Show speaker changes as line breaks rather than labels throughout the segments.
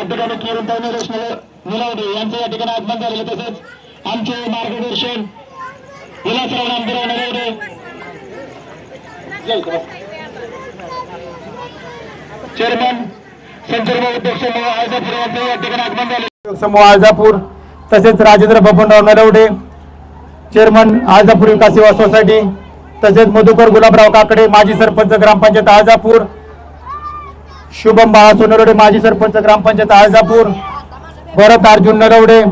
ठिकाणी किरणताई निलवडे यांचं या ठिकाणी आगमन झालेलं, तसेच आमचे मार्गदर्शन विलासराव नामदेवराव निलवडे, चेअरमन संतर्भ उद्योग समूह आळजापूर यांचं या ठिकाणी आगमन झाले, समूह आळजापूर, तसेच राजेंद्र बबनराव नलवडे चेअरमन आळजापूर विकास सेवा सोसायटी, तसेच मधुकर गुलाबराव काकडे माजी सरपंच ग्रामपंचायत आळजापूर, शुभम बाळा सोनरवडे माजी सरपंच ग्रामपंचायत आळजापूर, भरत अर्जुन नरवडे,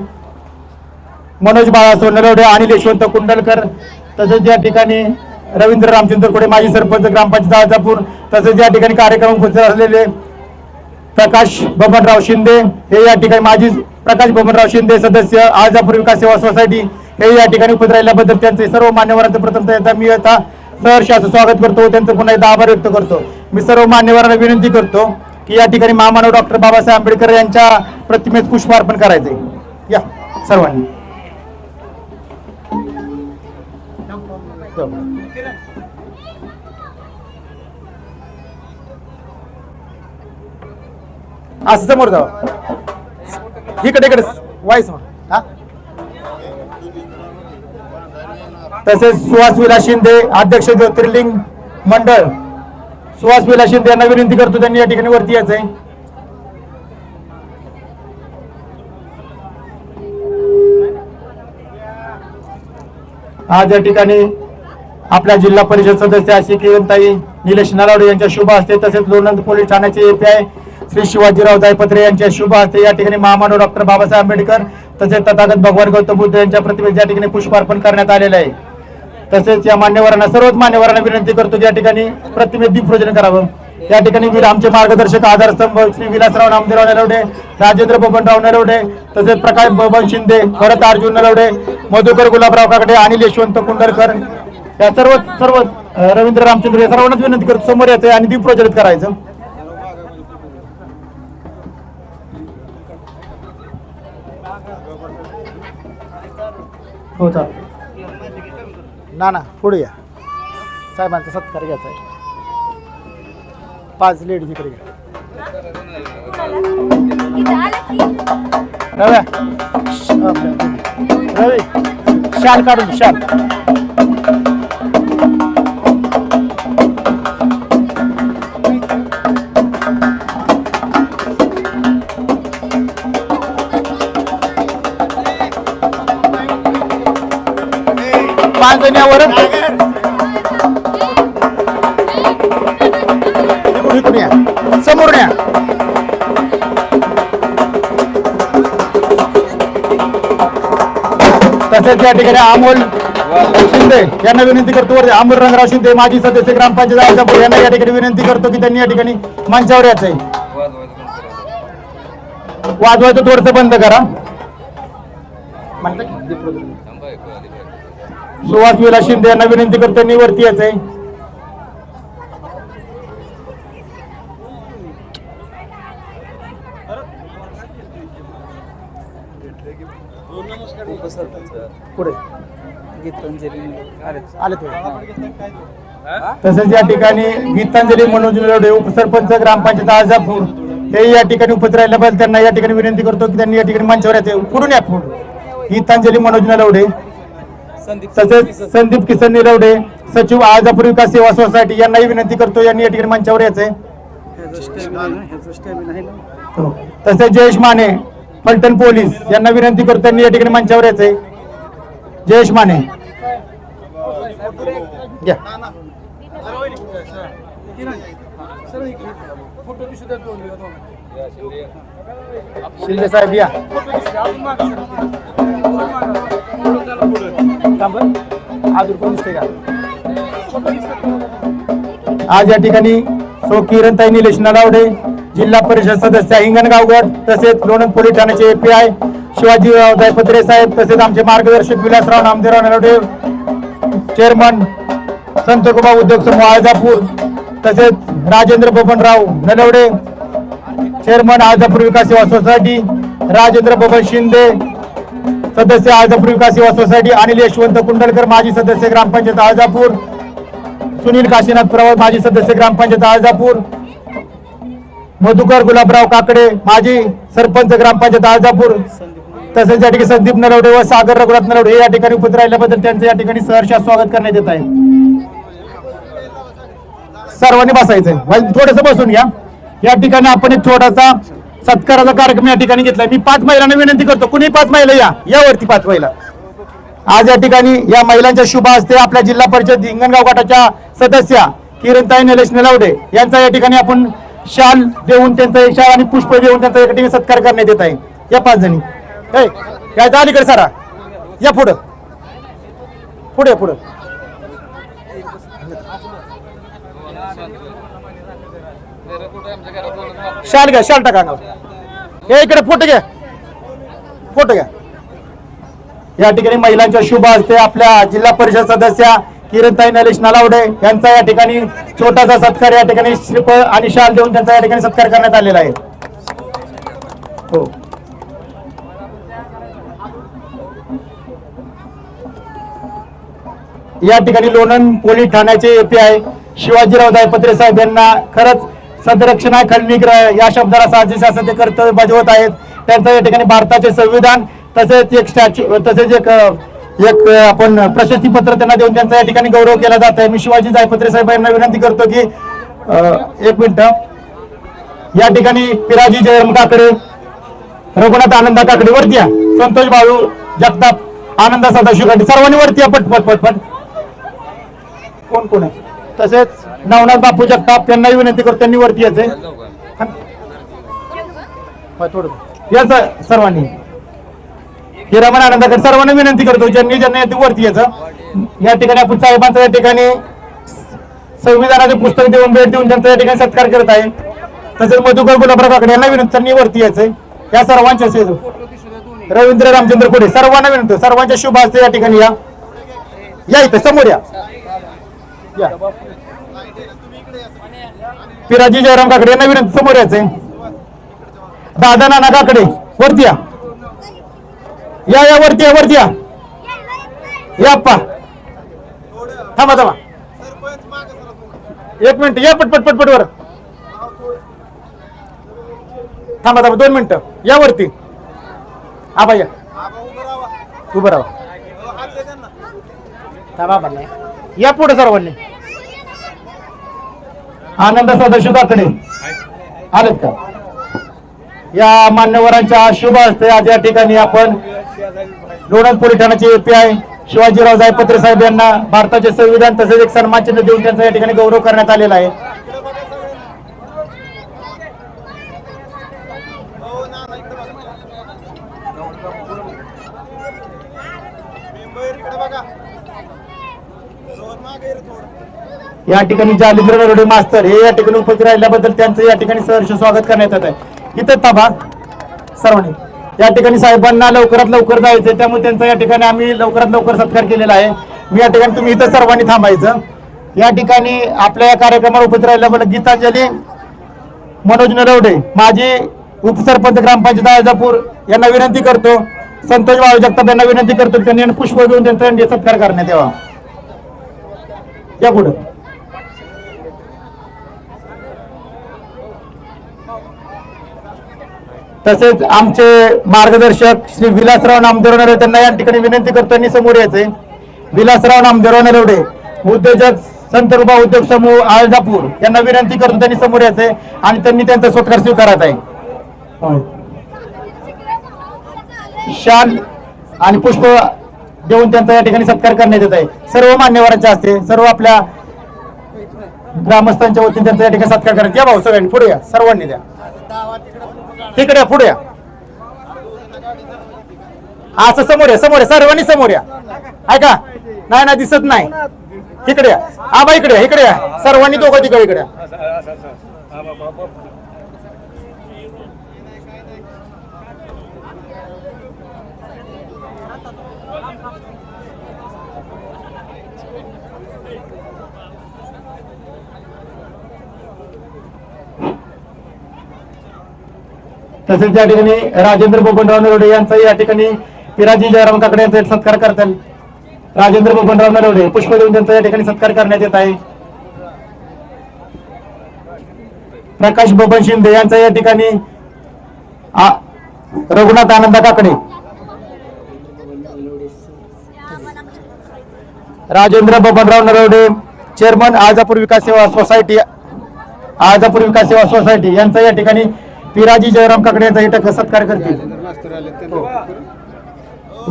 मनोज बाळा सोनरवडे, अनिल यशवंत कुंडलकर, तसेच या ठिकाणी रवींद्र रामचंद्र कोडे माजी सरपंच ग्रामपंचायत आळजापूर, तसेच या ठिकाणी कार्यक्रम उपस्थित असलेले प्रकाश बबनराव शिंदे हे या ठिकाणी माजी प्रकाश बबनराव शिंदे सदस्य आळजापूर विकास सेवा सोसायटी हे या ठिकाणी उपस्थित राहिल्याबद्दल त्यांचे सर्व मान्यवरांचं प्रथमतः मी आता सहर्ष असं स्वागत करतो, त्यांचं पुन्हा एकदा आभार व्यक्त करतो. मी सर्व मान्यवरांना विनंती करतो की या ठिकाणी महामानव डॉक्टर बाबासाहेब आंबेडकर यांच्या प्रतिमेस पुष्पार्पण करायचे. या सर्वांनी असं समोर जावा, इकडे वाईस हा. तसेच सुहास विलास शिंदे अध्यक्ष ज्योतिर्लिंग मंडळ, सुहास विलास शिंदे यांना विनंती करतो त्यांनी या ठिकाणी वरती यायचंय. आज या ठिकाणी आपल्या जिल्हा परिषद सदस्य अशी किरणताई निलेश नलावडे यांच्या शुभ हस्ते, तसेच लोणंद पोलीस ठाण्याचे एपीआय श्री शिवाजीराव जायपत्रे यांच्या शुभ हस्ते या ठिकाणी महामानव डॉक्टर बाबासाहेब आंबेडकर तसेच तथागत भगवान गौतम बुद्ध यांच्या प्रतिमेस या ठिकाणी पुष्पार्पण करण्यात आलेलं आहे. तसेच या मान्यवरांना सर्वच मान्यवरांना विनंती करतो की या ठिकाणी प्रतिमेस दीपपूजन करावं. या ठिकाणी आमचे मार्गदर्शक आधारस्तंभ श्री विलासराव नामदेवराव नलवडे, राजेंद्र बबनराव नलवडे, तसेच प्रकाश बबन शिंदे, भरत अर्जुन नलवडे, मधुकर गुलाबराव काकडे, अनिल यशवंत कुंडलकर या सर्व रवींद्र रामचंद्र या सर्वांनाच विनंती करतो समोर येते आणि दीप प्रज्वलित करायचं. हो चालेल ना पुढे या, साहेबांचा सत्कार घ्यायचा आहे. 5 लेडीज इकडे घ्या. रवी शाल काढून शाल. पांजण्यावर समोर या. तसेच या ठिकाणी अमोल शिंदे यांना विनंती करतो, अमोल रंगराव शिंदे माजी सदस्य ग्रामपंचायत आळजापूर यांना या ठिकाणी विनंती करतो की त्यांनी या ठिकाणी मंचावर यायचंय. वाजवायचं थोडंसं बंद करा. सुहास विलास शिंदे यांना विनंती करतो त्यांनी वरती यायचंय. पुढे तसेच या ठिकाणी गीतांजली मनोज नलवडे उपसरपंच ग्रामपंचायत आळजापूर हे या ठिकाणी उपस्थित राहिल्याबद्दल त्यांना या ठिकाणी विनंती करतो की त्यांनी या ठिकाणी मंचावर यायचे. पुढून या गीतांजली मनोज नलवडे, तसेच संदीप किसन निलवडे सचिव आळजापूर विकास सेवा सोसायटी यांनाही विनंती करतो यांनी या ठिकाणी मंचावर यायचंय. तसेच जयेश माने फलटण पोलीस यांना विनंती करतो त्यांनी या ठिकाणी मंचावर यायचंय. जयेश माने घ्या. शिंदे साहेब या. आज या ठिकाणी सो किरणताई निलेश नलावडे जिल्हा परिषद सदस्य हिंगणगाव गट, तसेच लोणंद पोलीस ठाण्याचे एपीआय शिवाजीराव जायपत्रे साहेब, तसेच आमचे मार्गदर्शक विलासराव नामदेवराव नलवडे चेअरमन संतकुबा उद्योग समूह आळजापूर, तसेच राजेंद्र बबनराव नलवडे चेअरमन आळजापूर विकास सेवा सोसायटी, राजेंद्र बबन शिंदे सदस्य आळजापूर विकास सेवा सोसायटी, अनिल यशवंत कुंडलकर माजी सदस्य ग्रामपंचायत आळजापूर, सुनील काशीनाथ प्रवाळ माजी सदस्य ग्रामपंचायत आळजापूर, मधुकर गुलाबराव काकडे माजी सरपंच ग्रामपंचायत आळजापूर, तसेच या ठिकाणी संदीप नरवडे व सागर रघुनाथ नरवडे हे या ठिकाणी उपस्थित राहिल्याबद्दल त्यांचं या ठिकाणी सहर्ष स्वागत करण्यात येत आहे. सर्वांनी बसायचंय, थोडस बसून घ्या. या ठिकाणी आपण एक छोटासा सत्काराचा कार्यक्रम या ठिकाणी घेतलाय. मी 5 महिलांना विनंती करतो, कुणी 5 महिला यावरती 5 महिला. आज या ठिकाणी या महिलांच्या शुभ हस्ते आपल्या जिल्हा परिषद हिंगणगाव गटाच्या सदस्या किरणताई निलेश नलावडे यांचा या ठिकाणी आपण शाल देऊन त्यांचा शाल आणि पुष्प देऊन त्यांचा या ठिकाणी सत्कार करण्यात येत आहे. या 5 जणी या अलीकडे सारा या पुढं पुढे पुढे शाल घ्या, शाल टाका हे इकडे फोटो घ्या, फोटो घ्या. या ठिकाणी महिलांच्या शुभ हस्ते आपल्या जिल्हा परिषद सदस्या किरणताई नरेश नलावडे यांचा या ठिकाणी छोटासा सत्कार या ठिकाणी श्रीफळ आणि शाल देऊन त्यांचा या ठिकाणी सत्कार करण्यात आलेला आहे. हो या ठिकाणी लोणंद पोलीस ठाण्याचे एपीआय शिवाजीराव जायपत्रे साहेब यांना खरंच सदरक्षणा खंडनिग्रह या शब्दाला साजेसे असं ते कर्तव्य बजावत आहेत. त्यांचं या ठिकाणी भारताचे संविधान तसेच एक स्टॅच्यू तसेच एक आपण प्रशस्ती पत्र त्यांना देऊन त्यांचा या ठिकाणी गौरव केला जात आहे. मी शिवाजी जायपत्रे साहेब यांना विनंती करतो की 1 मिनिट या ठिकाणी पिराजी जयराम काकडे, रघुनाथ आनंदा काकडे वरती या, संतोष भाऊ जगताप, आनंदा सदाशिव काकडे सर्वांनी वरती या पट पट पट पट. कोण कोण आहे तसेच नवनाथ बापू जगताप यांनाही विनंती करतो त्यांनी वरती यायचंय. याच सर्वांनी हिरामन आनंदाकडे सर्वांना विनंती करतो ज्यांनी वरती यायचं. या ठिकाणी आपण साहेबांचा या ठिकाणी संविधानाचे पुस्तक देऊन भेट देऊन त्यांचा या ठिकाणी सत्कार करत आहे. तसेच मधुकर गुलाबराव काकडे यांना विनंती त्यांनी वरती यायचंय. या सर्वांच्या रवींद्र रामचंद्र कोडे सर्वांना विनंती, सर्वांच्या शुभ हस्ते या ठिकाणी या इथं समोर या. पिराजी जयराम काकडे यांना विनंती समोर यायचंय. दादा नाना काकडे वरती या, या वरती या, वरती या अप्पा. थांबा थांबा 1 मिनिट या पटपट पटपट वर थांबा थांबा 2 मिनिटं या वरती. आबा या उभं राहा. थांबा म्हणा या पुढे सर्वांनी. आनंद सदाशिव काकडे आलेत का? या मान्यवरांच्या शुभ हस्ते आज या ठिकाणी आपण लोणंद पोलीस ठाण्याचे एपीआय शिवाजीराव जायपत्रे साहेब यांना भारताचे संविधान तसेच एक सन्मान चिन्ह देऊन त्यांचा या ठिकाणी गौरव करण्यात आलेला आहे. या ठिकाणी जालिंद्र नरवडे मास्तर हे या ठिकाणी उपस्थित राहिल्याबद्दल त्यांचं या ठिकाणी सहर्ष स्वागत करण्यात येत आहे. इथं ताबा सर्वांनी या ठिकाणी साहेबांना लवकरात लवकर जायचंय त्यामुळे त्यांचा या ठिकाणी आम्ही लवकरात लवकर सत्कार केलेला आहे. मी या ठिकाणी तुम्ही इथं सर्वांनी थांबायचं. या ठिकाणी आपल्या या कार्यक्रमाला उपस्थित राहिल्याबद्दल गीतांजली मनोज नरवडे माजी उपसरपंच ग्रामपंचायत आळजापूर यांना विनंती करतो. संतोष भाऊ जगताप यांना विनंती करतो की त्यांनी पुष्प घेऊन त्यांचा सत्कार करण्यात यावा. या पुढे तसेच आमचे मार्गदर्शक श्री विलासराव नामदेव नरवडे त्यांना या ठिकाणी विनंती करतो त्यांनी समोर यायचे. विलासराव नामदेव नरवडे उद्योजक संतरुबा उद्योग समूह आळजापूर यांना विनंती करतो त्यांनी समोर यायचे आणि त्यांनी त्यांचा सत्कार स्वीकारत आहे. शाल आणि पुष्प देऊन त्यांचा या ठिकाणी सत्कार करण्यात येत आहे. सर्व मान्यवरांच्या हस्ते सर्व आपल्या ग्रामस्थांच्या वतीने त्यांचा या ठिकाणी सत्कार करण्यात या. भाऊ सगळ्यांनी पुढे या, सर्वांनी द्या तिकडे या, पुढे या, असं समोर या, समोर या, सर्वांनी समोर या. ऐका नाही ना दिसत नाही इकडे या. आबा इकडे या, इकडे या, सर्वांनी दोघं तिकडे इकडे या. तसेच या ठिकाणी राजेंद्र बबनराव नरवडे यांचा या ठिकाणी पिराजी जयराम काकडे यांचा सत्कार करतात. राजेंद्र बबनराव नरवडे पुष्प देऊन त्यांचा या ठिकाणी सत्कार करण्यात येत आहे. प्रकाश बबन शिंदे यांचा या ठिकाणी रघुनाथ आनंद काकडे, राजेंद्र बबनराव नरवडे चेअरमन आळजापूर विकास सेवा सोसायटी, आळजापूर विकास सेवा सोसायटी यांचा या ठिकाणी पिराजी जयराम काकडे यांचा इथं सत्कार करतील।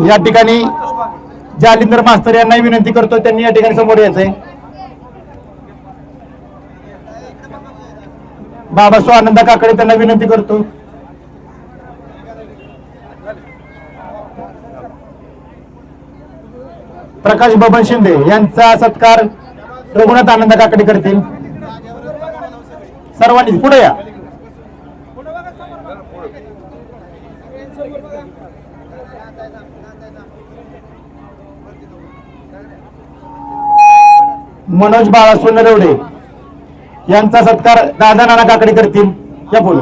या ठिकाणी जालिंदर मास्तर यांना विनंती करतो त्यांनी या ठिकाणी समोर यायचंय। बाबासो आनंद काकडे त्यांना विनंती करतो। प्रकाश बबन शिंदे यांचा सत्कार रघुनाथ आनंद काकडे करतील। सर्वांनी पुढे या। मनोज बाळासो नरवडे यांचा सत्कार दादा नाना काकडे करतील। या बोलू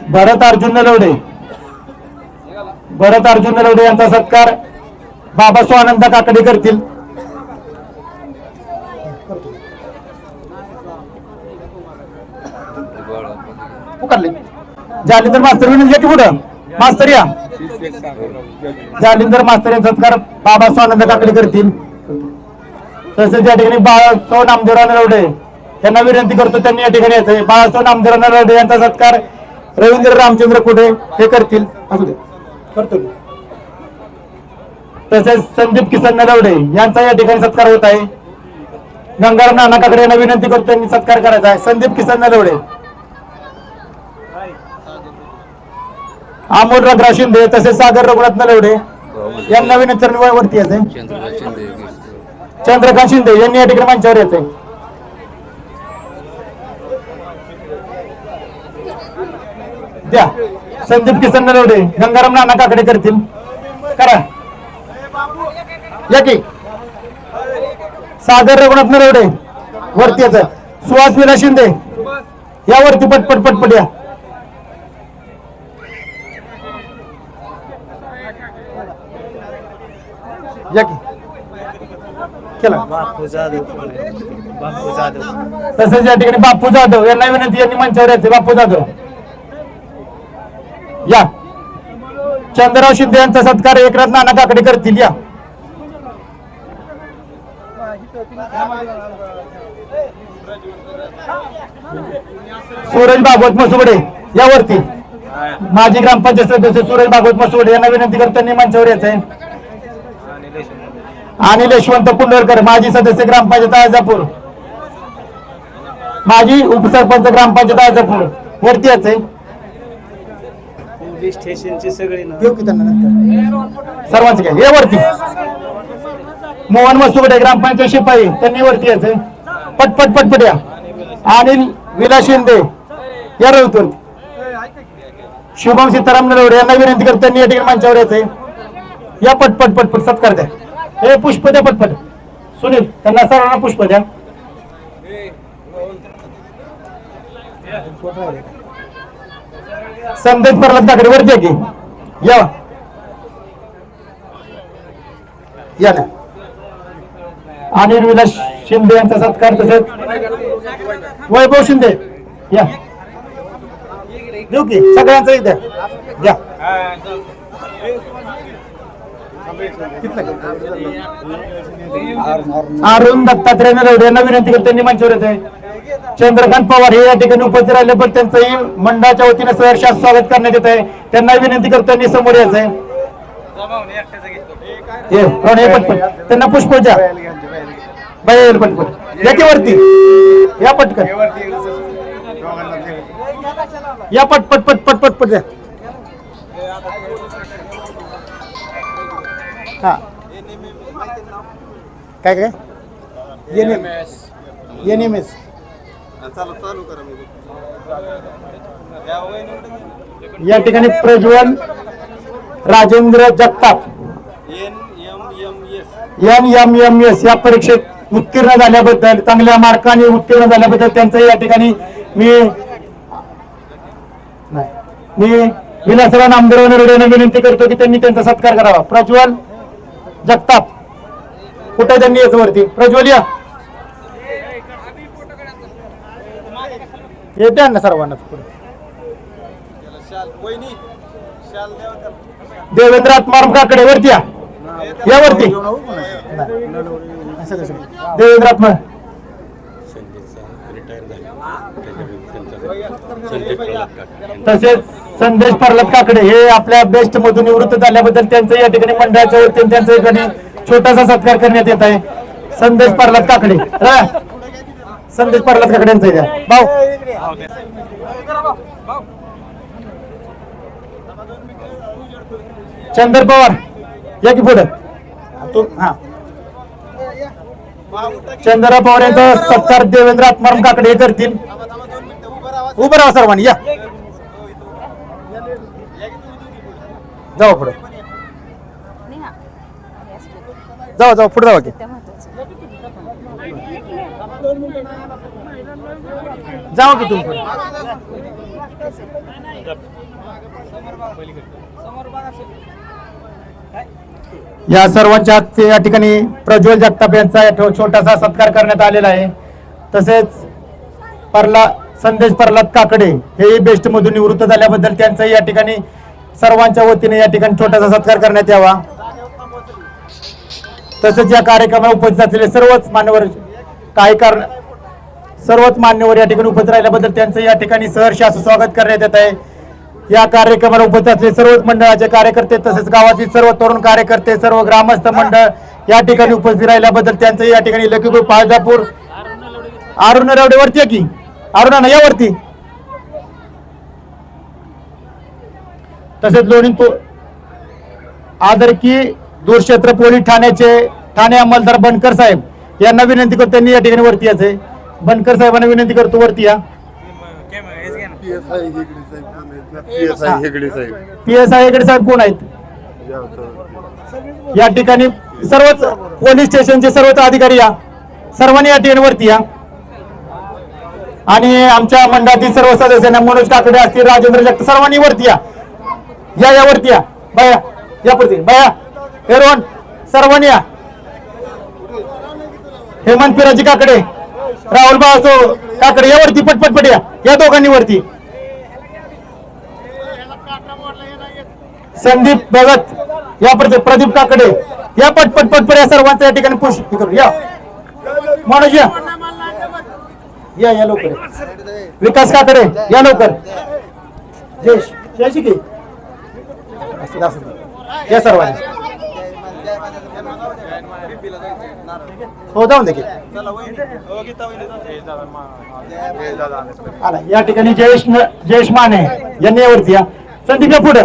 भरत अर्जुन नरवडे, भरत अर्जुन नरवडे यांचा सत्कार बाबासो आनंद काकडे करतील। जालिंदर मास्तर विनंती की पुढं मास्तर या। जालिंदर मास्तर यांचा सत्कार बाबासो आनंद काकडे करतील। तसेच या ठिकाणी बाळासो नामदेवराव नरवडे यांना विनंती करतो त्यांनी या ठिकाणी यायचंय। बाळासो नामदेवराव नरवडे यांचा सत्कार रवींद्र रामचंद्र कुडे हे करतील। असू दे करतो। तसेच संदीप किसन नरवडे यांचा या ठिकाणी सत्कार होत आहे। गंगाराम नाना काकडे यांना विनंती करतो त्यांनी सत्कार करायचा आहे। संदीप किसन नरवडे, अमोल रघुनाथ शिंदे तसेच सागर रघुनाथ नरवडे यांना विनंती वरती यायचंय। चंद्रकांत शिंदे यांनी या ठिकाणी मंचावर यायचंय। द्या संदीप किसन नरवडे गंगाराम नाना काकडे करतील। करा या की सागर रघुनाथ नरवडे वरती यायचं। सुहास विलास शिंदे यावरती पटपट पटपट या। तसेच या ठिकाणी बापू जाधव यांना विनंती यांनी मंचावर यायचे। बापू जाधव या। चंद्रराव शिंदे यांचा सत्कार एकनाथ नाना काकडे करतील। या सूरज भागवत मसुबडे यावरती माजी ग्रामपंचायत सदस्य सूरज भागवत मसुबडे यांना विनंती करताना मंचावर यायचंय। अनिल यशवंत कुंडलकर माजी सदस्य ग्रामपंचायत आळजापूर, माजी उपसरपंच ग्रामपंचायत आळजापूर वरती यायचंय। पोलीस स्टेशनचे सगळे सर्वांचे काय हे वरती। मोहन मसुबडे ग्रामपंचायत शिपाई त्यांनी वरती यायचंय। पटपट पटपट या। अनिल विलास शिंदे या रवतून शुभम सीताराम नरवडे यांना विनंती करताना या ठिकाणी मंचावर यायचंय। या पटपट पटपट सत्कार द्या। हे पुष्प द्या पटपट। सुनील त्यांना सर्वांना पुष्प द्या। संदेश प्रल्हाद काकडे वरती की या ना। अनिल विलास शिंदे यांचा सत्कार तसेच वैभव शिंदे या देऊ की सगळ्यांचा एक द्या। अरुण दत्तात्रय नरवडे यांना विनंती करतो त्यांनी मंचावर येते। चंद्रकांत पवार हे या ठिकाणी उपस्थित राहिले पण त्यांचंही मंडळाच्या वतीने सहर्ष स्वागत करण्यात येत आहे। त्यांना विनंती करतो त्यांनी समोर यायचंय। त्यांना पुष्प द्या बाहेर पटपट या की वरती या पटकन या पटपट पटपट पटपट द्या। हा काय काय एनएमएस या ठिकाणी प्रज्वल राजेंद्र जगताप NMMS या परीक्षेत उत्तीर्ण झाल्याबद्दल, चांगल्या मार्काने उत्तीर्ण झाल्याबद्दल त्यांचं या ठिकाणी मी विलासराव नामदेव नरवडे यांना विनंती करतो की त्यांनी त्यांचा सत्कार करावा. प्रज्वल जगताप कुठे त्यांनी याच वरती, प्रज्वल या येते ना सर्वांना. देवेंद्र आत्माराम काकडे वरती या वरती. देवेंद्र आत्मा तसेच संदेश प्रल्हाद काकडे हे आपल्या बेस्ट मधून निवृत्त झाल्याबद्दल त्यांचं या ठिकाणी मंडळाच्या वतीने त्यांच्या ठिकाणी छोटासा सत्कार करण्यात येत आहे. संदेश प्रल्हाद काकडे, संदेश प्रल्हाद काकडे यांचा भाऊ. चंद्र पवार या की पुढे. हा चंद्र पवार यांचा सत्कार देवेंद्र आत्माराम काकडे हे करतील. उभं राहा सर्वांनी, या जाऊ पुढे, जाऊ पुढे जाऊ की. जाऊ की तुम्ही. या सर्वांच्या हस्ते या ठिकाणी प्रज्वल जगताप यांचा छोटासा सत्कार करण्यात आलेला आहे. तसेच संदेश प्रल्हाद काकडे हे बेस्ट मधून निवृत्त झाल्याबद्दल त्यांचा या ठिकाणी सर्वांच्या वतीने या ठिकाणी छोटासा सत्कार करण्यात यावा. तसेच या कार्यक्रमाला उपस्थित असलेले सर्वच मान्यवर या ठिकाणी उपस्थित राहिल्याबद्दल त्यांचं या ठिकाणी सहर्ष असं स्वागत करण्यात येत आहे. या कार्यक्रमाला उपस्थित असलेले सर्वच मंडळाचे कार्यकर्ते तसेच गावातील सर्व तरुण कार्यकर्ते, सर्व ग्रामस्थ मंडळ या ठिकाणी उपस्थित राहिल्याबद्दल त्यांचं या ठिकाणी लकी ग्रुप आळजापूर. अरुण नरवडे वरती आहे की, अरुणा या वरती. तसेच लोणी आदरकी दूरक्षेत्र पोलीस ठाणे अंमलदार बनकर साहेब यांना विनंती करतो, त्यांनी या ठिकाणी वरती यायचे. बनकर साहेबांना विनंती करतो वरती या. PSI हेगडे साहेब कोण आहेत या ठिकाणी? सर्वच पोलीस स्टेशनचे सर्वच अधिकारी या, सर्वांनी या ठिकाणी वरती या. आणि आमच्या मंडळातील सर्व सदस्यांना मनोज काकडे असतील, राजेंद्र जगताप, सर्वांनी वरती या. या वरती या बाया, या पुढे बाया, हेरोन सर्वांनी या. हेमंत पिराजी काकडे, राहुल बाळासो काकडे या वरती, पटपट या दोघांनी वरती. संदीप भगत या प्रदीप काकडे या पटपट या सर्वांचा या ठिकाणी पुश करू. या मनोज या लवकर. विकास काकडे या लवकर. जयशी या सर्वांनी हो जाऊन देखील आला. या ठिकाणी जयेश माने यांनी यावरती या. संदीप या पुढे.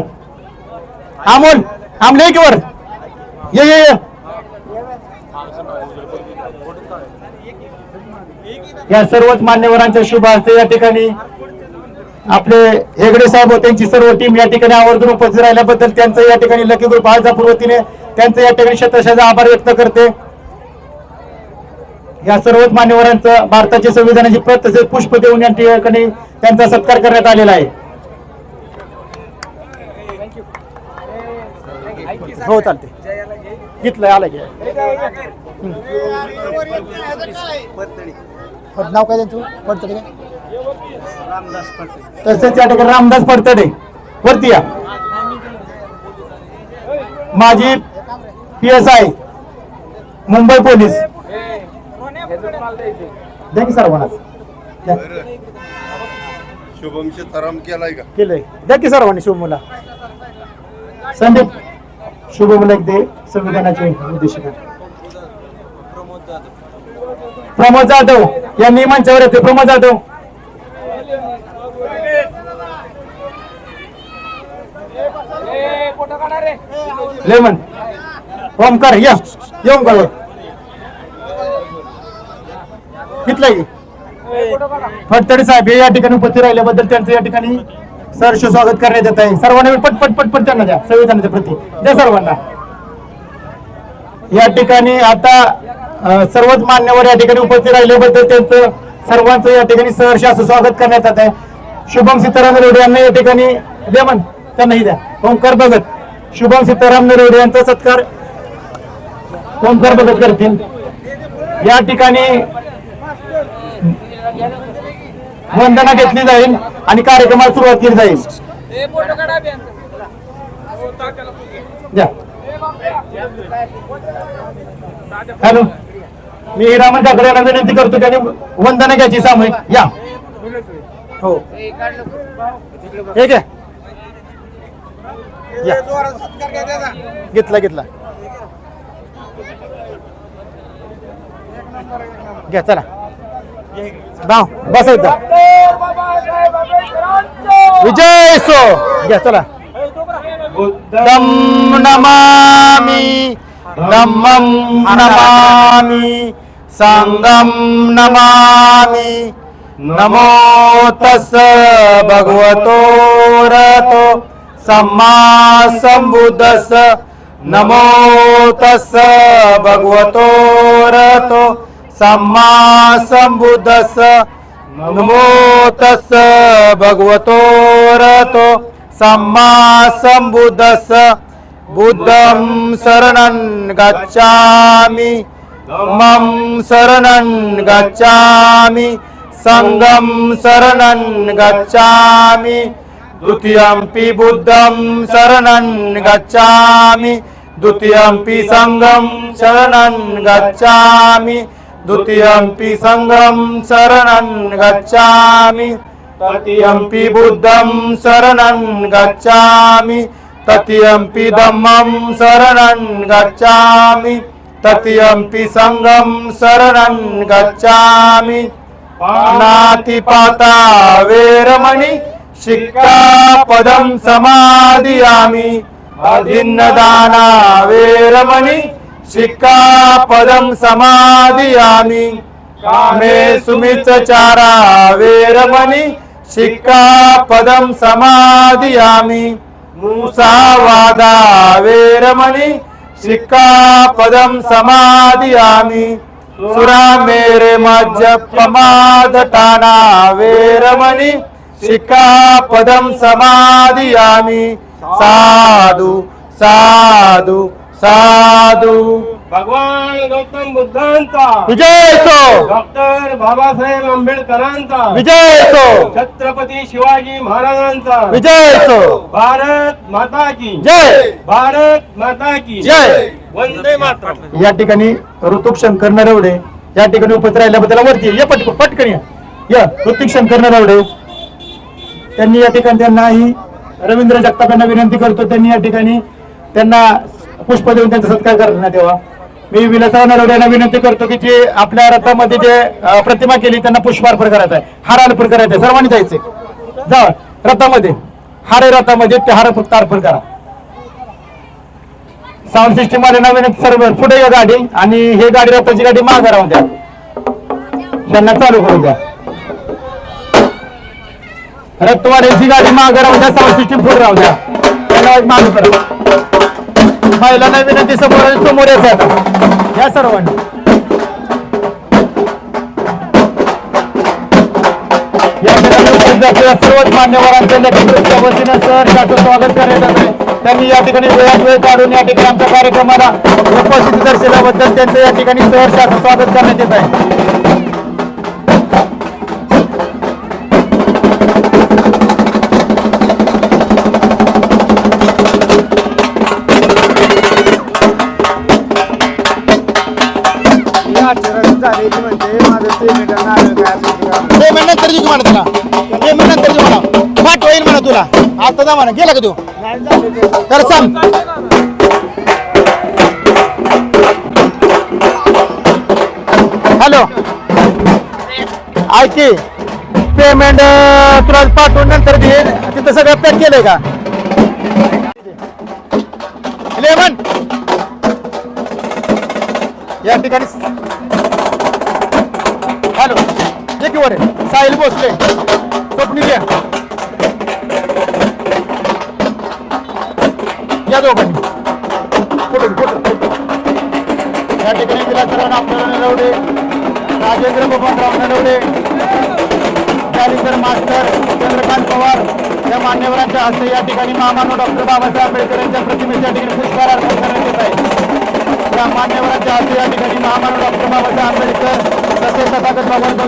अमोल आमले की वर ये. या सर्वच मान्यवरांच्या शुभ हस्ते या ठिकाणी आपले हेगडे साहेब व त्यांची सर्व टीम या ठिकाणी आवर्जून उपस्थित राहिल्याबद्दल त्यांचं या ठिकाणी लकी ग्रुप आळजापूर वतीने त्यांचं या ठिकाणी शतशः आभार व्यक्त करते. या सर्वच मान्यवरांचं भारताच्या संविधानाची प्रत तसेच पुष्प देऊन या ठिकाणी त्यांचा सत्कार करण्यात आलेला आहे. हो चालते घेतलंय आलं की. नाव काय त्यांचं पडतडे काय? तसेच या ठिकाणी रामदास पडतडे वरती या. माजी PSI मुंबई पोलीस द्या की सर्वांना.
शुभम सीताराम केलाय का?
केलंय द्या की सर्वांनी शुभमला. संदीप शुभमला एकदा संविधानाचे उद्देशिका. प्रमोद जाधव यांनी मंचावर येते. प्रमोद जाधव लेमन ओमकार या ओमकार कितलं फडतडे साहेब हे या ठिकाणी उपस्थित राहिल्याबद्दल त्यांचं या ठिकाणी सहर्ष स्वागत करण्यात येत आहे. सर्वांना पटपट त्यांना द्या संविधानाच्या प्रती द्या सर्वांना. या ठिकाणी आता सर्वच मान्यवर या ठिकाणी उपस्थित राहिल्याबद्दल त्यांचं सर्वांचं या ठिकाणी सहर्ष असं स्वागत करण्यात येत आहे. शुभम सीताराम नरवडे यांना या ठिकाणी द्या म्हण त्यांनाही द्या. ओंकार भगत शुभम सीताराम नरवडे यांचा सत्कार ओंकार भगत करतील. या ठिकाणी वंदना घेतली जाईल आणि कार्यक्रमाला सुरुवात केली जाईल. द्या. हॅलो, मी रामन ठाकरे यांना विनंती करतो त्यांनी वंदना घ्यायची सामूहिक. या हो हे घ्या. घेतला घेतला घ्या. चला बाव बसायचं. विजय सो घ्या. चला. बुद्धं नमामि धम्मं नमामि संघं नमामि. नमो तस् भगवतो रतो सम्मा संबुद्धस्स. नमो तस् भगवतो रतो सम्मा संबुद्धस्स. नमो तस् भगवतो रतो सम्मा संबुद्धस्स. बुद्धं शरणं गच्छामि धम्मं शरणं गच्छामि संघं शरणं गच्छामि. द्वितीयंपि बुद्धं शरणं गच्छामि द्वितीयंपि संघं शरणं गच्छामि द्वितीयंपि संघं शरणं गच्छामि. तृतीयंपि बुद्धं शरणं गच्छामि तृतीयंपि धम्मं शरणं गच्छामि तृतीयंपि संघं शरणं गच्छामि. पानातिपाता वेरमणि शिक्खापदं समादियामि. अभिन्नदाना वेरमणि शिक्खापदं समादियामि. कामे सुमितचारा वेरमणि शिक्खापदं समादियामि. मुसावादा वेरमणि शिक्खापदं समादियामि. सुरामेरे मज्जपमादटाना वेरमणि शिक्खापदं समादियामि. साधु साधु साधु.
भगवान गौतम बुद्धांचा
विजय सो.
डॉक्टर बाबासाहेब आंबेडकरांचा
विजय सो.
छत्रपती शिवाजी महाराजांचा
विजय सो.
भारत माता की
जय.
भारत माता की
जय.
वंदे मातरम.
या ठिकाणी ऋतुक शंकर नरवडे या ठिकाणी उपस्थित राहिल्याबद्दल वरती ये पटकन या. ऋतिक शंकर नरवडे त्यांनी या ठिकाणी त्यांनाही रवींद्र जगताप यांना विनंती करतो त्यांनी या ठिकाणी त्यांना पुष्प देऊन त्यांचा सत्कार करण्यात यावा. मी विलासराव नरवडे यांना विनंती करतो की जे आपल्या रथामध्ये जे प्रतिमा केली त्यांना पुष्प अर्पण करायचं आहे, हार अर्पण करायचं आहे. सर्वांनी जायचे जा रथामध्ये. हार रथामध्ये ते हार फक्त अर्पण करा. साऊंड सिस्टीम वाल्यांना विनंती सर्व पुढे या गाडी आणि हे गाडी रथाची गाडी मागे राहून द्या. त्यांना चालू करून द्या. रथवाड्याची गाडी मागे राहून द्या. साऊंड सिस्टीम पुढे राहू द्या. त्यांना मागे करा. महिलांना विनंती समोर यायचं आता या सर्वांनी. या ठिकाणी सर्वच मान्यवरांच्या नेतृत्वाच्या वतीनं सर याचं स्वागत करण्यात येत आहे. त्यांनी या ठिकाणी वेळात वेळ काढून या ठिकाणी आमच्या कार्यक्रमाला उपस्थिती दर्शवल्याबद्दल त्यांचं या ठिकाणी सहर्ष असं स्वागत करण्यात येत आहे. पेमेंट नंतर जी म्हणा तुला. पेमेंट नंतर जी म्हणा. पाठ होईल म्हणा तुला. आता जा म्हणा. गेला का तू तर सांग. हॅलो ऐक पेमेंट तुला पाठवून नंतर दे. तिथं सगळं पॅक केलंय का लेमन या ठिकाणी. हॅलो जे की वर साहिल भोसले स्वप्नील या दोघांनी या ठिकाणी विलासराव नागपूर नलवडे, राजेंद्र बबनराव नलवडे, त्यानंतर मास्टर चंद्रकांत पवार या मान्यवरांच्या हस्ते या ठिकाणी महामानव डॉक्टर बाबासाहेब आंबेडकर यांच्या प्रतिमेच्या ठिकाणी पुष्पहार अर्पण करण्यात येत आहे. या मान्यवरांच्या हस्ते या ठिकाणी महामानव डॉक्टर बाबासाहेब आंबेडकर तसेच तथागत भगवंत